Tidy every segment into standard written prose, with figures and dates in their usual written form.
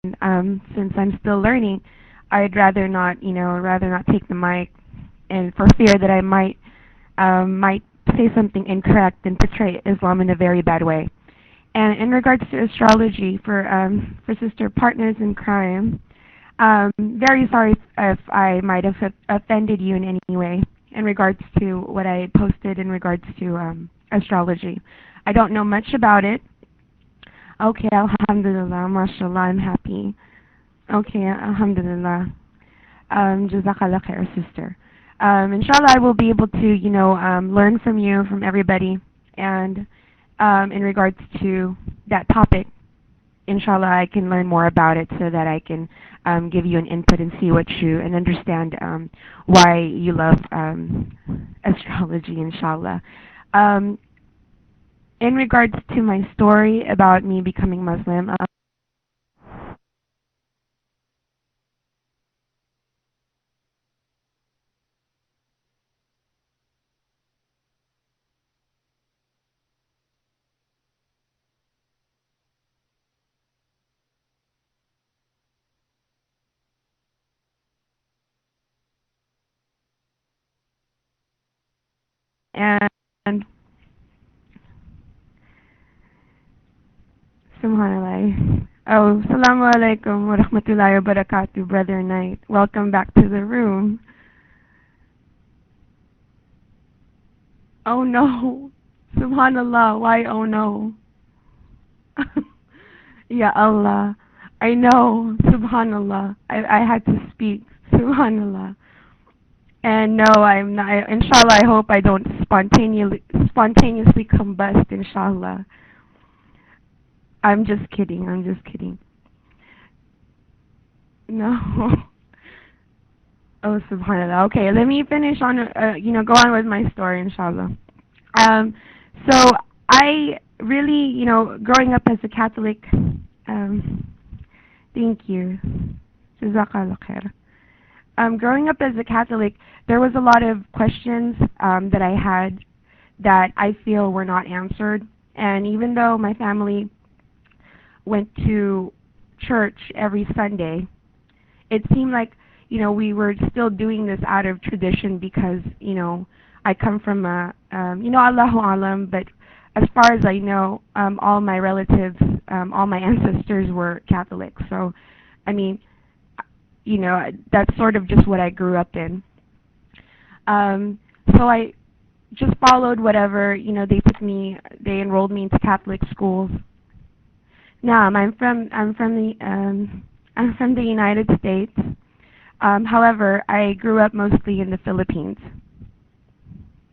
since I'm still learning, I'd rather not, rather not take the mic, and for fear that I might say something incorrect and portray Islam in a very bad way. And in regards to astrology, for sister partners in crime, very sorry if I might have offended you in any way in regards to what I posted in regards to astrology. I don't know much about it. Okay, alhamdulillah, mashallah, I'm happy. Okay, alhamdulillah. Jazakallah khair, sister. Inshallah, I will be able to, learn from you, from everybody, and in regards to that topic, inshallah, I can learn more about it so that I can give you an input and see what you, and understand why you love astrology, inshallah. In regards to my story about me becoming Muslim, and subhanallah. Oh, assalamu alaikum wa rahmatullahi wa barakatuh, Brother Knight. Welcome back to the room. Oh no, subhanallah, why oh no? Ya Allah, I know, subhanallah, I had to speak, subhanallah. And no, I'm not, inshallah, I hope I don't spontaneously combust, inshallah. I'm just kidding, I'm just kidding. No. Oh, subhanallah. Okay, let me finish on, go on with my story, inshallah. So I really, growing up as a Catholic, thank you. Jazakallah khair. Growing up as a Catholic, there was a lot of questions that I had that I feel were not answered. And even though my family went to church every Sunday, it seemed like, we were still doing this out of tradition because, I come from a, allahu alam, but as far as I know, all my relatives, all my ancestors were Catholic. So, I mean, that's sort of just what I grew up in. So I just followed whatever, they enrolled me into Catholic schools. Now, I'm from the United States. However, I grew up mostly in the Philippines,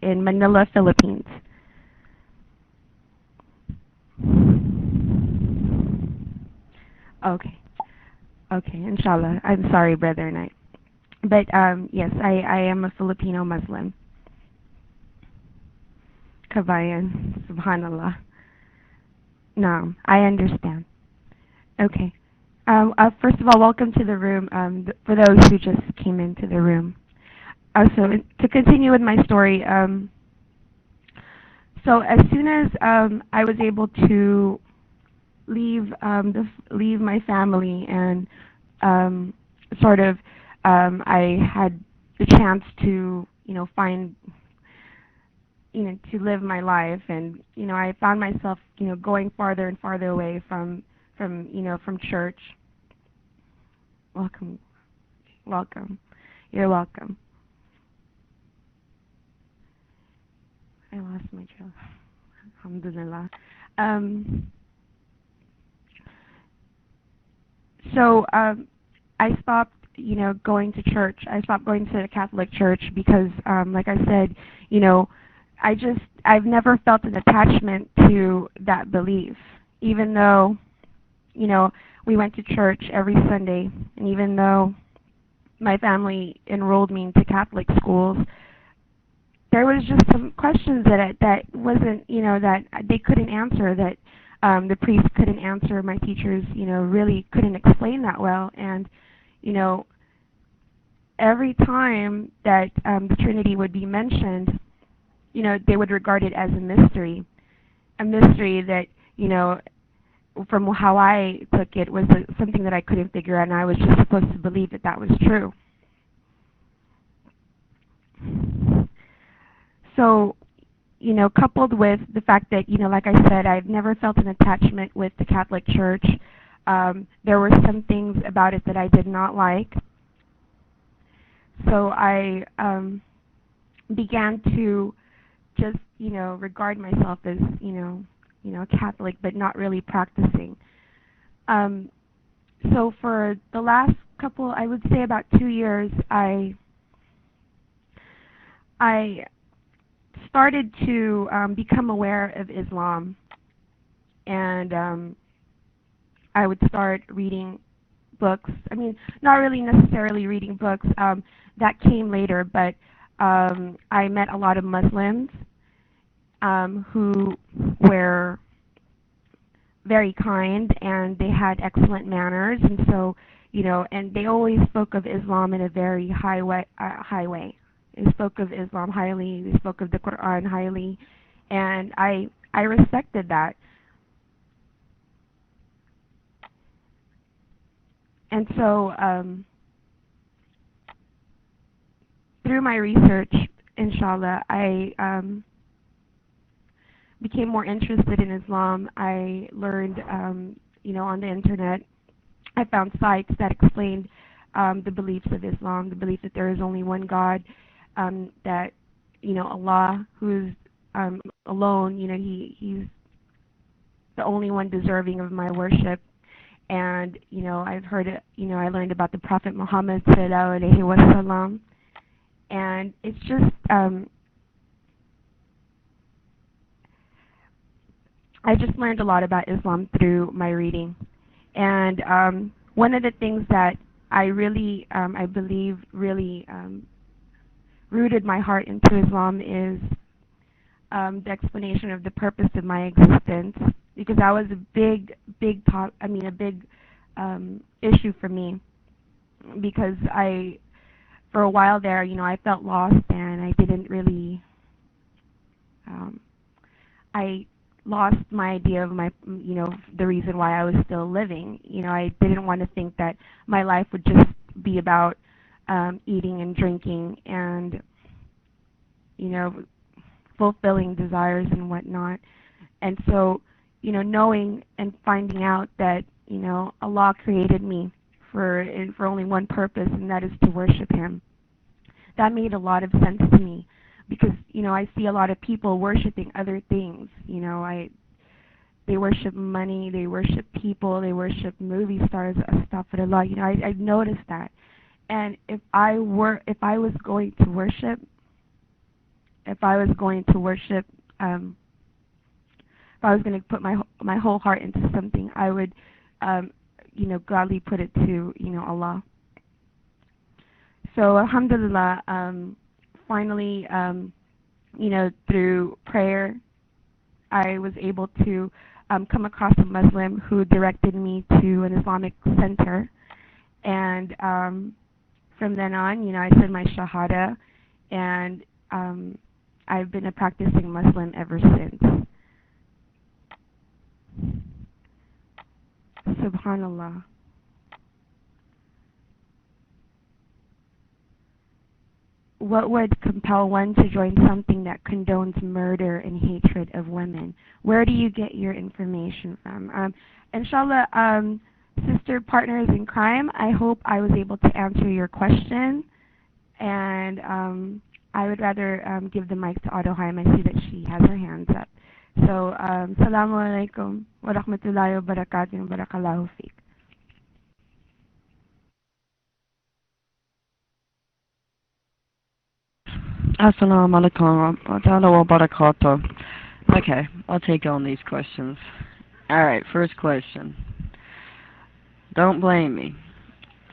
in Manila, Philippines. Okay, inshallah. I'm sorry, Brother Knight. But yes, I am a Filipino Muslim. Kabayan, subhanallah. No, I understand. Okay. First of all, welcome to the room, for those who just came into the room. So to continue with my story, so as soon as I was able to leave my family and sort of I had the chance to find to live my life, and I found myself going farther and farther away from church. Welcome, you're welcome. I lost my trail. Alhamdulillah. So I stopped, going to church. I stopped going to the Catholic church because, like I said, I've never felt an attachment to that belief, even though, we went to church every Sunday, and even though my family enrolled me into Catholic schools, there was just some questions that wasn't, that they couldn't answer, that the priest couldn't answer, my teachers, really couldn't explain that well. And, every time that the Trinity would be mentioned, they would regard it as a mystery that, from how I took it, was something that I couldn't figure out, and I was just supposed to believe that that was true. So, coupled with the fact that, like I said, I've never felt an attachment with the Catholic Church. There were some things about it that I did not like. So I began to just, regard myself as, Catholic, but not really practicing. So for the last couple, I would say about 2 years, I started to become aware of Islam, and I would start reading books. I mean, not really necessarily reading books. That came later, but I met a lot of Muslims who were very kind, and they had excellent manners, and so, and they always spoke of Islam in a very high way. They spoke of Islam highly. They spoke of the Quran highly, and I respected that. And so through my research, inshallah, I became more interested in Islam. I learned, on the internet, I found sites that explained the beliefs of Islam, the belief that there is only one God, that, Allah, who's alone, He's the only one deserving of my worship. And, I've heard it, I learned about the Prophet Muhammad sallallahu alaihi wasallam. And it's just, I just learned a lot about Islam through my reading. And one of the things that I really, I believe, really rooted my heart into Islam is the explanation of the purpose of my existence, because that was a big issue for me, because for a while there, I felt lost, and I didn't really, I lost my idea of my, the reason why I was still living. I didn't want to think that my life would just be about eating and drinking and, fulfilling desires and whatnot. And so, knowing and finding out that, Allah created me for only one purpose, and that is to worship Him. That made a lot of sense to me, because, I see a lot of people worshiping other things. They worship money, they worship people, they worship movie stars, astaghfirullah. I've noticed that. And if I was going to worship, if I was going to put my whole heart into something, I would, gladly put it to, Allah. So, alhamdulillah, finally, through prayer, I was able to come across a Muslim who directed me to an Islamic center. And from then on, I said my Shahada, and I've been a practicing Muslim ever since. Subhanallah. What would compel one to join something that condones murder and hatred of women? Where do you get your information from? Inshallah, sister partners in crime, I hope I was able to answer your question. And I would rather give the mic to Adohaim. I see that she has her hands up. So, Assalamu alaikum wa rahmatullahi wa barakatuh wa barakallahu feek. Assalamu alaikum wa rahmatullahi wa barakatuh. Okay, I'll take on these questions. Alright, first question. Don't blame me.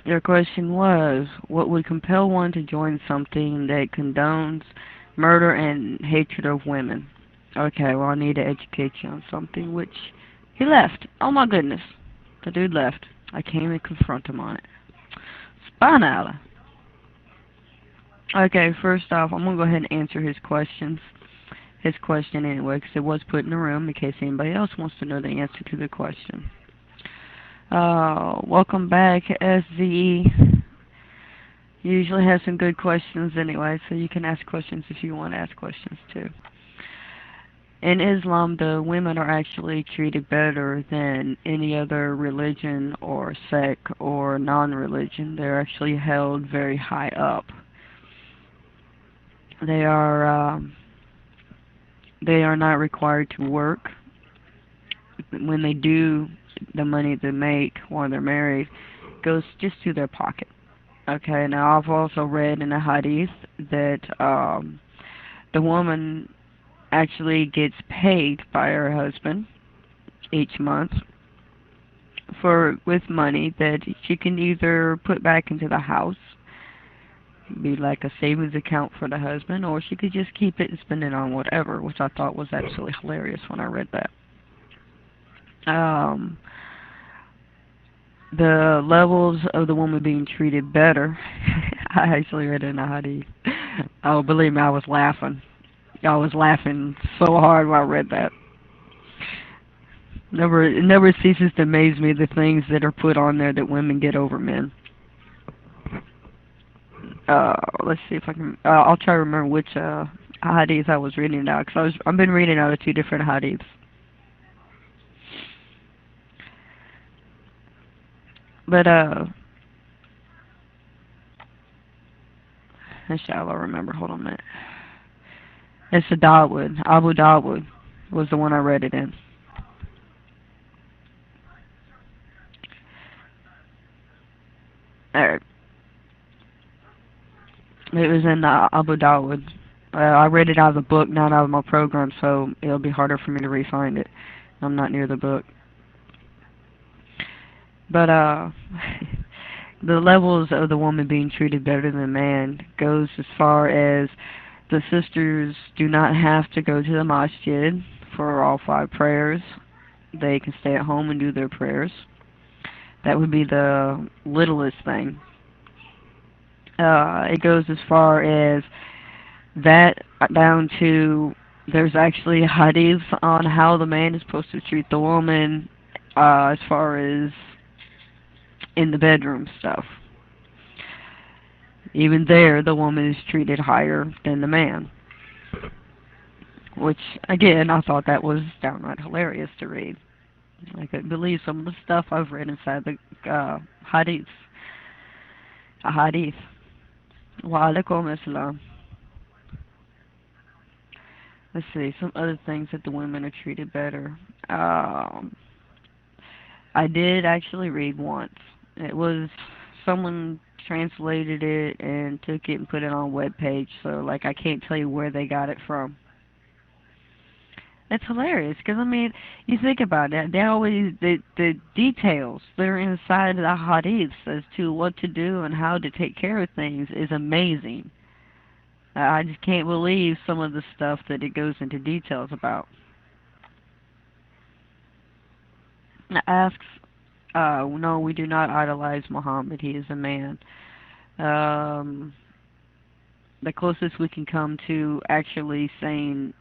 Your question was, what would compel one to join something that condones murder and hatred of women? Okay, well, I need to educate you on something, which he left. Oh my goodness. The dude left. I came and confront him on it. Subhanallah. Okay, first off, I'm going to go ahead and answer his questions. his question anyway, because it was put in the room in case anybody else wants to know the answer to the question. Welcome back, SZE. You usually have some good questions anyway, so you can ask questions if you want to ask questions too. In Islam, the women are actually treated better than any other religion or sect or non-religion. They're actually held very high up. They are not required to work. When they do, the money they make while they're married goes just to their pocket. Okay, now I've also read in a hadith that the woman actually gets paid by her husband each month with money that she can either put back into the house, be like a savings account for the husband, or she could just keep it and spend it on whatever, which I thought was absolutely hilarious when I read that. The levels of the woman being treated better, I actually read it in a hadith. Oh, believe me, I was laughing. I was laughing so hard when I read that. It never ceases to amaze me the things that are put on there that women get over men. Let's see if I can. I'll try to remember which hadith I was reading now, because I've been reading out of two different hadiths. But inshallah, remember. Hold on a minute. It's a Dawood. Abu Dawood was the one I read it in. Alright. It was in Abu Dawood. I read it out of the book, not out of my program, so it'll be harder for me to re-find it. I'm not near the book. But the levels of the woman being treated better than the man goes as far as the sisters do not have to go to the masjid for all 5 prayers. They can stay at home and do their prayers. That would be the littlest thing. It goes as far as that down to there's actually hadiths on how the man is supposed to treat the woman as far as in the bedroom stuff. Even there, the woman is treated higher than the man. Which, again, I thought that was downright hilarious to read. I couldn't believe some of the stuff I've read inside the hadiths. A hadith. Wa alaikum assalam. Let's see, some other things that the women are treated better. I did actually read once. It was someone translated it and took it and put it on a web page, so like I can't tell you where they got it from. It's hilarious because I mean, you think about it. They always the details that are inside the hadiths as to what to do and how to take care of things is amazing. I just can't believe some of the stuff that it goes into details about. It asks, no, we do not idolize Muhammad. He is a man. The closest we can come to actually saying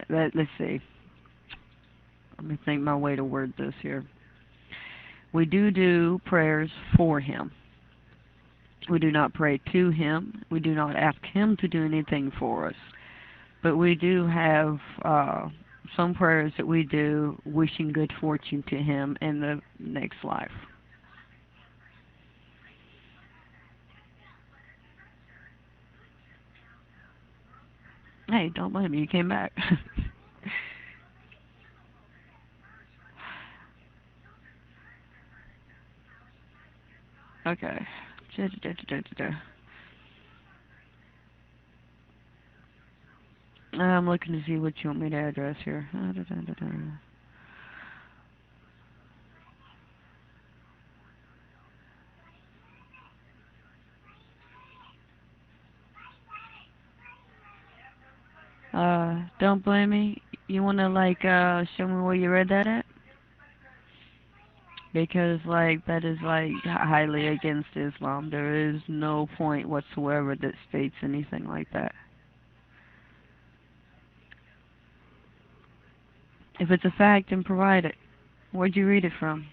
that, let's see. Let me think my way to word this here. We do prayers for him. We do not pray to him. We do not ask him to do anything for us. But we do have some prayers that we do wishing good fortune to him in the next life. Hey, don't blame me. You came back. Okay. I'm looking to see what you want me to address here. Don't blame me. You wanna like show me where you read that at? Because like that is like highly against Islam. There is no point whatsoever that states anything like that. If it's a fact, then provide it. Where'd you read it from?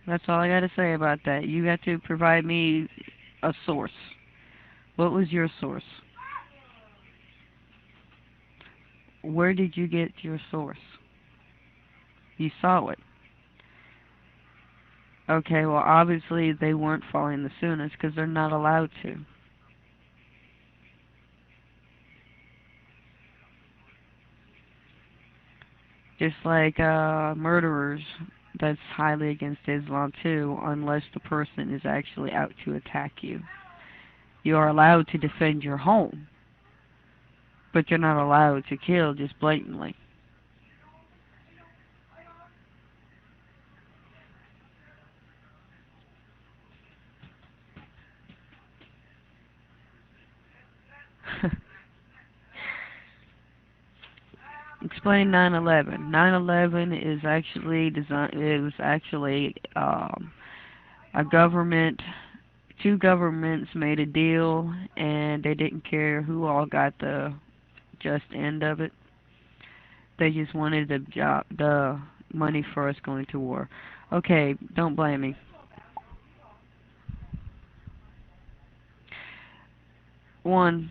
That's all I got to say about that. You got to provide me a source. What was your source? Where did you get your source? You saw it. Okay, well, obviously they weren't following the sunnahs because they're not allowed to. Just like murderers, that's highly against Islam too, unless the person is actually out to attack you. You are allowed to defend your home, but you're not allowed to kill just blatantly. Explain 9/11. 9/11 is actually designed. It was actually a government. Two governments made a deal, and they didn't care who all got the just end of it. They just wanted the money for us going to war. Okay, don't blame me. One,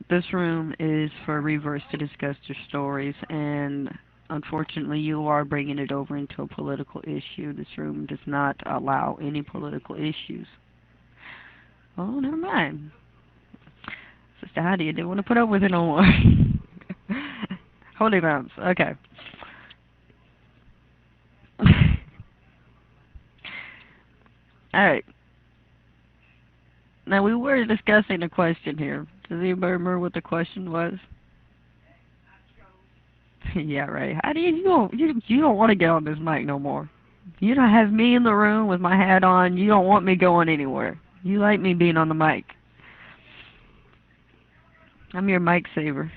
this room is for reverts to discuss their stories, and unfortunately you are bringing it over into a political issue. This room does not allow any political issues. Oh, never mind. Sister Hadya didn't want to put up with it no more. Holy grounds. Okay. Alright. Now, we were discussing a question here. Does anybody remember what the question was? Yeah, right. How do you don't want to get on this mic no more. You don't have me in the room with my hat on. You don't want me going anywhere. You like me being on the mic. I'm your mic saver.